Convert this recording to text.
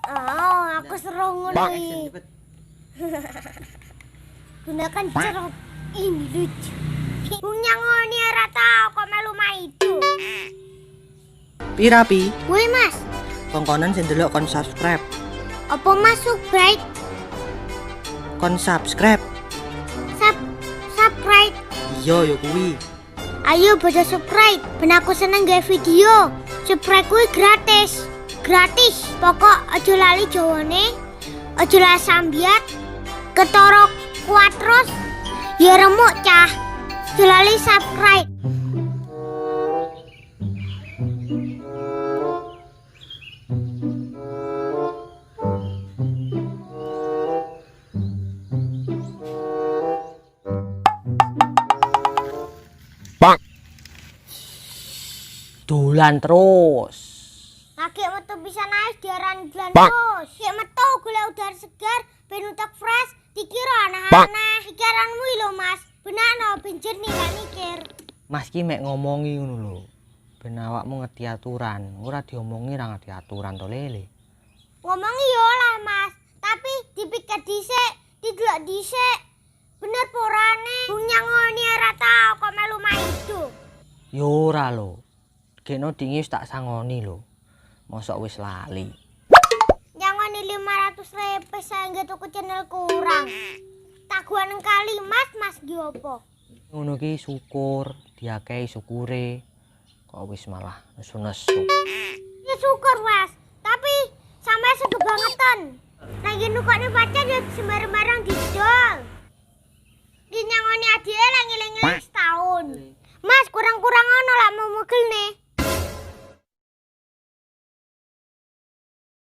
Oh, aku serong Bang. nih. Gunakan ceruk ini lucu. Bung nyangoni ora tau kok melu maido. Pirapi, Woi Mas, kongkonan sing delok kon subscribe. apa masuk baik? Kon subscribe. Subscribe. Iya yo kuwi. Ayo baca subscribe, ben aku seneng gawe video. Subscribe kuwi gratis. Gratis. Pokok aja lali jawane. Aja lali sambiat. Ketara kuat terus. Ya remuk cah. Aja lali subscribe. Dolan terus. Lagi metu bisa naik diaran bulan terus. Ki metu golek udara segar ben utek fresh dikira aneh-aneh. Pikiranmu lho Mas. Benakno ben jernih gak mikir. Mas ki mek ngomongi ngono lho. Ben awakmu ngerti aturan, ora diomongi ra ngerti aturan to lele. Ngomongi yo lah Mas, tapi dipikir dhisik, didelok dhisik. Bener porane Bung nyangoni ora tau kok melu maido. Yo ora lho. Kene dingi wis tak sangoni lho. Mosok wis lali. Nyangoni 500.000 saengge tuku channel kurang. Taguhan kali Mas ki opo? Ngono ki syukur, diakehi syukure. Kok wis malah nesu-nesu. Ya syukur Mas, tapi sampe sedo bangetan. Lagi nukokne pacar ya sembarang-barang didol. Ki nyangoni adike lah ngiling-ngiling setahun. Mas kurang-kurang ono lah mau mugel nih.